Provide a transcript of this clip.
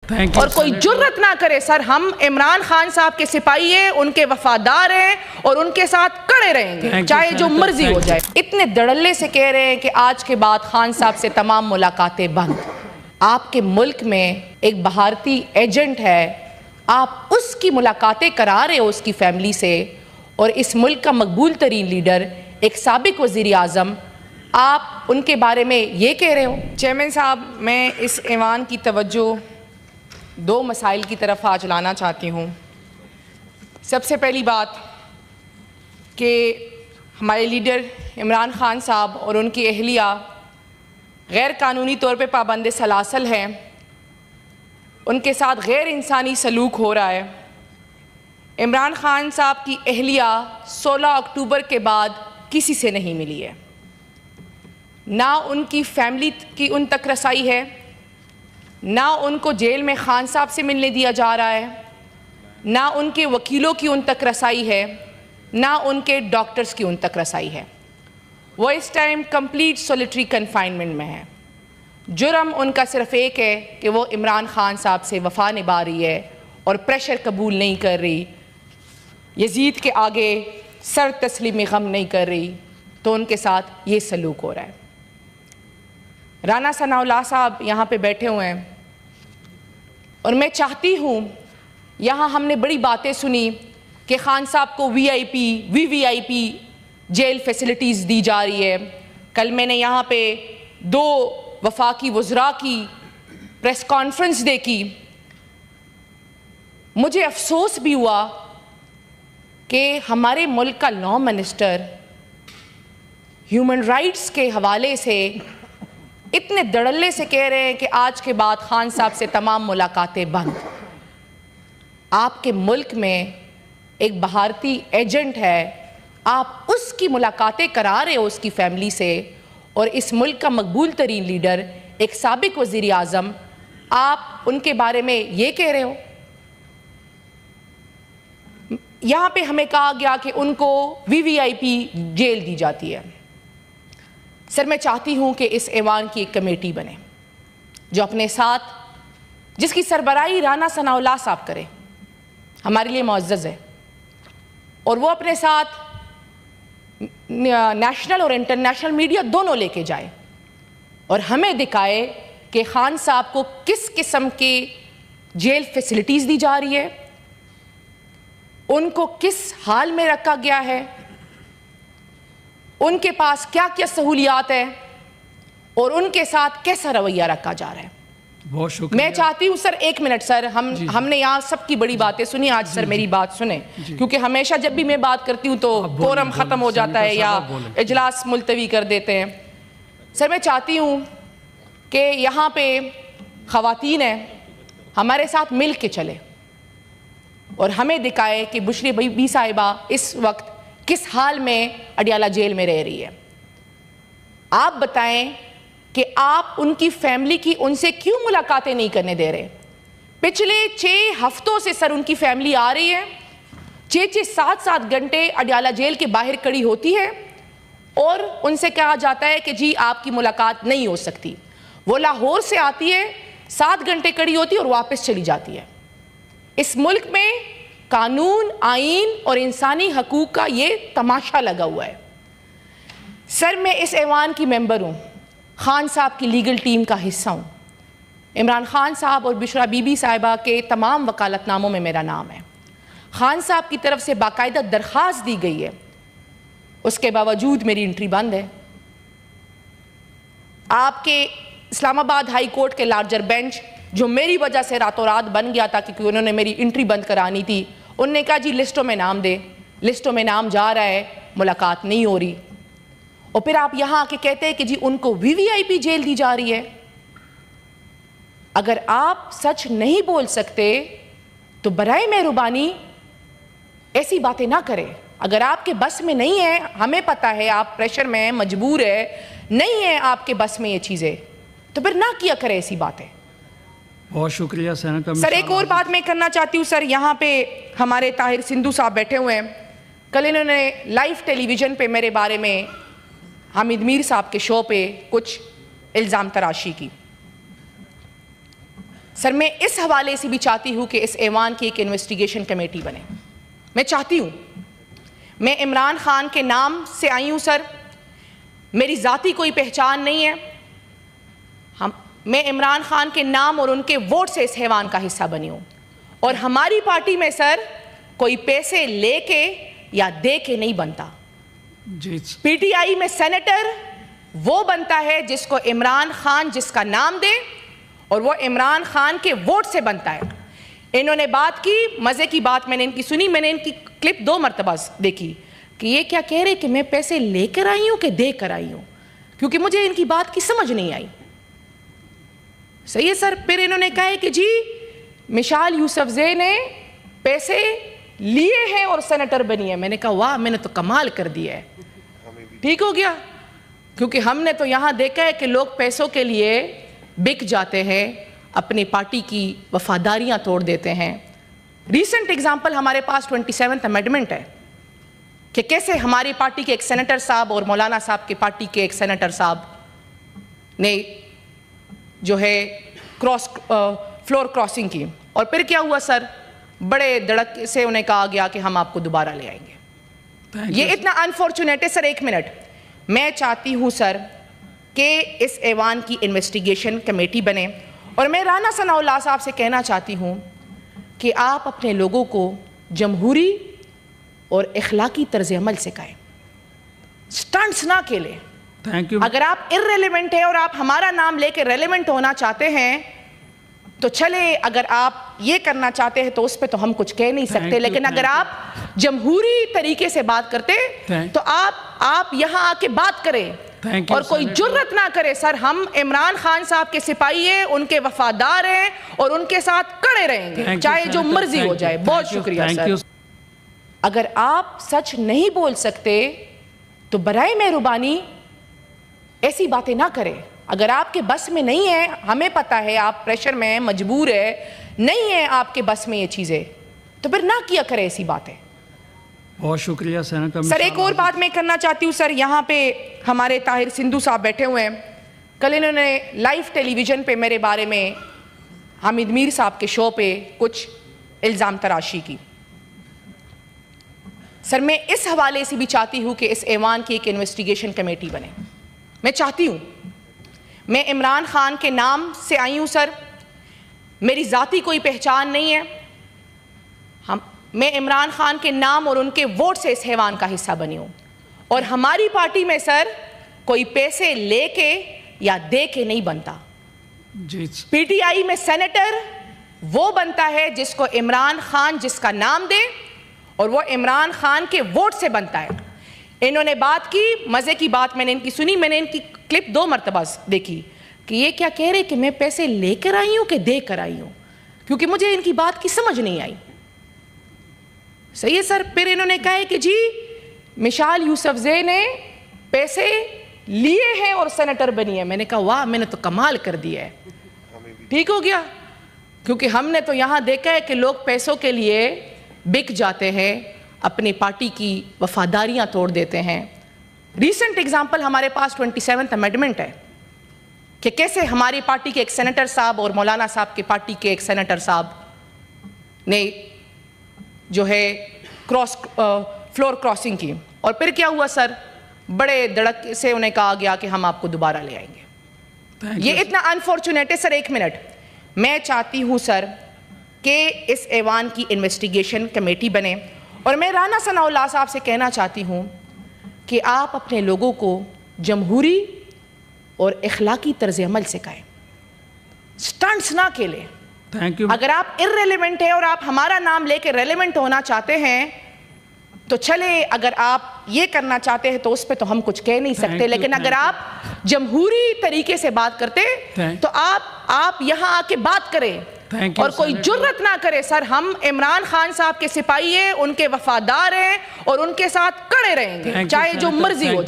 اور کوئی جرت نہ کرے سر، ہم عمران خان صاحب کے سپاہی ہیں، ان کے وفادار ہیں اور ان کے ساتھ کڑے رہیں گے چاہے جو مرضی ہو جائے۔ اتنے دڑلے سے کہہ رہے ہیں کہ آج کے بعد خان صاحب سے تمام ملاقاتیں بند۔ آپ کے ملک میں ایک بھارتی ایجنٹ ہے، آپ اس کی ملاقاتیں کرا رہے ہو اس کی فیملی سے، اور اس ملک کا مقبول ترین لیڈر ایک سابق وزیر اعظم، آپ ان کے بارے میں یہ کہہ رہے ہو۔ چیئرمین صاحب، میں اس ایوان کی توجہ دو مسائل کی طرف آج لانا چاہتی ہوں۔ سب سے پہلی بات کہ ہمارے لیڈر عمران خان صاحب اور ان کی اہلیہ غیر قانونی طور پہ پابند سلاسل ہیں، ان کے ساتھ غیر انسانی سلوک ہو رہا ہے۔ عمران خان صاحب کی اہلیہ 16 اکتوبر کے بعد کسی سے نہیں ملی ہے، نہ ان کی فیملی کی ان تک رسائی ہے، نہ ان کو جیل میں خان صاحب سے ملنے دیا جا رہا ہے، نہ ان کے وکیلوں کی ان تک رسائی ہے، نہ ان کے ڈاکٹرز کی ان تک رسائی ہے۔ وہ اس ٹائم کمپلیٹ سولیٹری کنفائنمنٹ میں ہے۔ جرم ان کا صرف ایک ہے کہ وہ عمران خان صاحب سے وفا نبھا رہی ہے اور پریشر قبول نہیں کر رہی، یزید کے آگے سر تسلیم غم نہیں کر رہی، تو ان کے ساتھ یہ سلوک ہو رہا ہے۔ رانا ثناء اللہ صاحب یہاں پہ بیٹھے ہوئے ہیں، اور میں چاہتی ہوں، یہاں ہم نے بڑی باتیں سنی کہ خان صاحب کو وی آئی پی جیل فیسلٹیز دی جا رہی ہے۔ کل میں نے یہاں پہ 2 وفاقی وزراء کی پریس کانفرنس دیکھی، مجھے افسوس بھی ہوا کہ ہمارے ملک کا لا منسٹر ہیومن رائٹس کے حوالے سے اتنے دڑلے سے کہہ رہے ہیں کہ آج کے بعد خان صاحب سے تمام ملاقاتیں بند۔ آپ کے ملک میں ایک بھارتی ایجنٹ ہے، آپ اس کی ملاقاتیں کرا رہے ہو اس کی فیملی سے، اور اس ملک کا مقبول ترین لیڈر ایک سابق وزیر اعظم، آپ ان کے بارے میں یہ کہہ رہے ہو۔ یہاں پہ ہمیں کہا گیا کہ ان کو وی آئی پی جیل دی جاتی ہے۔ سر، میں چاہتی ہوں کہ اس ایوان کی ایک کمیٹی بنے جو اپنے ساتھ، جس کی سربراہی رانا ثناء اللہ صاحب کرے، ہمارے لیے معزز ہے، اور وہ اپنے ساتھ نیشنل اور انٹرنیشنل میڈیا دونوں لے کے جائے اور ہمیں دکھائے کہ خان صاحب کو کس قسم کی جیل فیسلٹیز دی جا رہی ہے، ان کو کس حال میں رکھا گیا ہے، ان کے پاس کیا کیا سہولیات ہیں، اور ان کے ساتھ کیسا رویہ رکھا جا رہا ہے۔ بہت شکریہ۔ میں چاہتی ہوں سر، 1 منٹ سر، ہم نے یہاں سب کی بڑی باتیں سنی، آج سر میری بات سنیں، کیونکہ ہمیشہ جب بھی میں بات کرتی ہوں تو فورم ختم ہو جاتا ہے یا اجلاس ملتوی کر دیتے ہیں۔ سر، میں چاہتی ہوں کہ یہاں پہ خواتین ہیں، ہمارے ساتھ مل کے چلے اور ہمیں دکھائے کہ بشری بی بی صاحبہ اس وقت کس حال میں اڈیالہ جیل میں رہ رہی ہے۔ آپ بتائیں کہ آپ ان کی فیملی کی ان سے کیوں ملاقاتیں نہیں کرنے دے رہے؟ پچھلے 6 ہفتوں سے سر ان کی فیملی آ رہی ہے، 6 7 گھنٹے اڈیالہ جیل کے باہر کھڑی ہوتی ہے، اور ان سے کہا جاتا ہے کہ جی آپ کی ملاقات نہیں ہو سکتی۔ وہ لاہور سے آتی ہے، 7 گھنٹے کھڑی ہوتی ہے اور واپس چلی جاتی ہے۔ اس ملک میں قانون، آئین اور انسانی حقوق کا یہ تماشا لگا ہوا ہے۔ سر، میں اس ایوان کی ممبر ہوں، خان صاحب کی لیگل ٹیم کا حصہ ہوں۔ عمران خان صاحب اور بشرا بی بی صاحبہ کے تمام وکالت ناموں میں میرا نام ہے۔ خان صاحب کی طرف سے باقاعدہ درخواست دی گئی ہے، اس کے باوجود میری انٹری بند ہے۔ آپ کے اسلام آباد ہائی کورٹ کے لارجر بینچ، جو میری وجہ سے راتوں رات بن گیا تھا کیونکہ انہوں نے میری انٹری بند کرانی تھی، انہوں نے کہا جی لسٹوں میں نام دے، لسٹوں میں نام جا رہا ہے، ملاقات نہیں ہو رہی، اور پھر آپ یہاں آ کے کہتے ہیں کہ جی ان کو وی آئی پی جیل دی جا رہی ہے۔ اگر آپ سچ نہیں بول سکتے تو برائے مہربانی ایسی باتیں نہ کریں۔ اگر آپ کے بس میں نہیں ہے، ہمیں پتہ ہے آپ پریشر میں ہیں، مجبور ہے، نہیں ہے آپ کے بس میں یہ چیزیں، تو پھر نہ کیا کریں ایسی باتیں۔ بہت شکریہ سینیٹر۔ سر، ایک اور بات میں کرنا چاہتی ہوں سر، یہاں پہ ہمارے طاہر سندھو صاحب بیٹھے ہوئے ہیں، کل انہوں نے لائیو ٹیلی ویژن پہ میرے بارے میں حامد میر صاحب کے شو پہ کچھ الزام تراشی کی۔ سر میں اس حوالے سے بھی چاہتی ہوں کہ اس ایوان کی ایک انویسٹیگیشن کمیٹی بنے. میں چاہتی ہوں, میں عمران خان کے نام سے آئی ہوں سر, میری ذاتی کوئی پہچان نہیں ہے. میں عمران خان کے نام اور ان کے ووٹ سے اس ایوان کا حصہ بنی ہوں, اور ہماری پارٹی میں سر کوئی پیسے لے کے یا دے کے نہیں بنتا. پی ٹی آئی میں سینیٹر وہ بنتا ہے جس کو عمران خان جس کا نام دے, اور وہ عمران خان کے ووٹ سے بنتا ہے. انہوں نے بات کی, مزے کی بات میں نے ان کی سنی, میں نے ان کی کلپ 2 مرتبہ دیکھی کہ یہ کیا کہہ رہے کہ میں پیسے لے کر آئی ہوں کہ دے کر آئی ہوں, کیونکہ مجھے ان کی بات کی سمجھ نہیں آئی. صحیح ہے سر. پھر انہوں نے کہا کہ جی مشال یوسفزئی نے پیسے لیے ہیں اور سینیٹر بنی ہے. میں نے کہا واہ, میں نے تو کمال کر دیا ہے. ٹھیک ہو گیا, کیونکہ ہم نے تو یہاں دیکھا ہے کہ لوگ پیسوں کے لیے بک جاتے ہیں, اپنی پارٹی کی وفاداریاں توڑ دیتے ہیں. ریسنٹ ایگزامپل ہمارے پاس 27th امینڈمنٹ ہے کہ کیسے ہماری پارٹی کے ایک سینیٹر صاحب اور مولانا صاحب کی پارٹی کے ایک سینیٹر صاحب نے جو ہے فلور کراسنگ کی, اور پھر کیا ہوا سر, بڑے دڑک سے انہیں کہا گیا کہ ہم آپ کو دوبارہ لے آئیں گے. یہ اتنا انفارچونیٹ ہے سر. 1 منٹ, میں چاہتی ہوں سر کہ اس ایوان کی انویسٹیگیشن کمیٹی بنے, اور میں رانا ثناء اللہ صاحب سے کہنا چاہتی ہوں کہ آپ اپنے لوگوں کو جمہوری اور اخلاقی طرز عمل سکھائیں, سٹنٹس نہ کھیلیں. اگر آپ irrelevant ہیں اور آپ ہمارا نام لے کے ریلیونٹ ہونا چاہتے ہیں تو چلے, اگر آپ یہ کرنا چاہتے ہیں تو اس پہ تو ہم کچھ کہہ نہیں سکتے, لیکن اگر آپ جمہوری طریقے سے بات کرتے تو آپ یہاں آ کے بات کریں, اور کوئی جرت نہ کرے سر. ہم عمران خان صاحب کے سپاہی ہیں, ان کے وفادار ہیں, اور ان کے ساتھ کڑے رہیں گے چاہے جو مرضی ہو جائے. بہت شکریہ سر. اگر آپ سچ نہیں بول سکتے تو برائے مہربانی ایسی باتیں نہ کریں. اگر آپ کے بس میں نہیں ہے, ہمیں پتہ ہے آپ پریشر میں ہیں, مجبور ہے, نہیں ہے آپ کے بس میں یہ چیزیں, تو پھر نہ کیا کرے ایسی باتیں. بہت شکریہ سر. ایک اور بات میں کرنا چاہتی ہوں سر, یہاں پہ ہمارے طاہر سندھو صاحب بیٹھے ہوئے ہیں. کل انہوں نے لائیو ٹیلی ویژن پہ میرے بارے میں حامد میر صاحب کے شو پہ کچھ الزام تراشی کی. سر میں اس حوالے سے بھی چاہتی ہوں کہ اس ایوان کی ایک انویسٹیگیشن کمیٹی بنے. میں چاہتی ہوں, میں عمران خان کے نام سے آئی ہوں سر, میری ذاتی کوئی پہچان نہیں ہے. میں عمران خان کے نام اور ان کے ووٹ سے اس ایوان کا حصہ بنی ہوں, اور ہماری پارٹی میں سر کوئی پیسے لے کے یا دے کے نہیں بنتا. پی ٹی آئی میں سینیٹر وہ بنتا ہے جس کو عمران خان جس کا نام دے, اور وہ عمران خان کے ووٹ سے بنتا ہے. انہوں نے بات کی, مزے کی بات میں نے ان کی سنی, میں نے ان کی کلپ 2 مرتبہ دیکھی کہ یہ کیا کہہ رہے کہ میں پیسے لے کر آئی ہوں کہ دے کر آئی ہوں, کیونکہ مجھے ان کی بات کی سمجھ نہیں آئی. صحیح ہے سر. پھر انہوں نے کہا کہ جی مشال یوسفزئی نے پیسے لیے ہیں اور سینیٹر بنی ہے. میں نے کہا واہ, میں نے تو کمال کر دیا ہے. ٹھیک ہو گیا, کیونکہ ہم نے تو یہاں دیکھا ہے کہ لوگ پیسوں کے لیے بک جاتے ہیں, اپنی پارٹی کی وفاداریاں توڑ دیتے ہیں. ریسنٹ ایگزامپل ہمارے پاس 27th امینڈمنٹ ہے کہ کیسے ہماری پارٹی کے ایک سینیٹر صاحب اور مولانا صاحب کی پارٹی کے ایک سینیٹر صاحب نے جو ہے فلور کراسنگ کی, اور پھر کیا ہوا سر, بڑے دڑک سے انہیں کہا گیا کہ ہم آپ کو دوبارہ لے آئیں گے. یہ اتنا انفارچونیٹ ہے سر. 1 منٹ, میں چاہتی ہوں سر کہ اس ایوان کی انویسٹیگیشن کمیٹی بنے, اور میں رانا ثناء اللہ صاحب سے کہنا چاہتی ہوں کہ آپ اپنے لوگوں کو جمہوری اور اخلاقی طرز عمل سکھائیں, سٹنٹس نہ کھیلیں. اگر آپ irrelevant ہیں اور آپ ہمارا نام لے کے ریلیونٹ ہونا چاہتے ہیں تو چلے, اگر آپ یہ کرنا چاہتے ہیں تو اس پہ تو ہم کچھ کہہ نہیں سکتے, لیکن اگر آپ جمہوری طریقے سے بات کرتے تو آپ یہاں آ کے بات کریں, اور کوئی جرت نہ کرے سر. ہم عمران خان صاحب کے سپاہی ہیں, ان کے وفادار ہیں, اور ان کے ساتھ کڑے رہیں گے چاہے جو مرضی ہو جائے.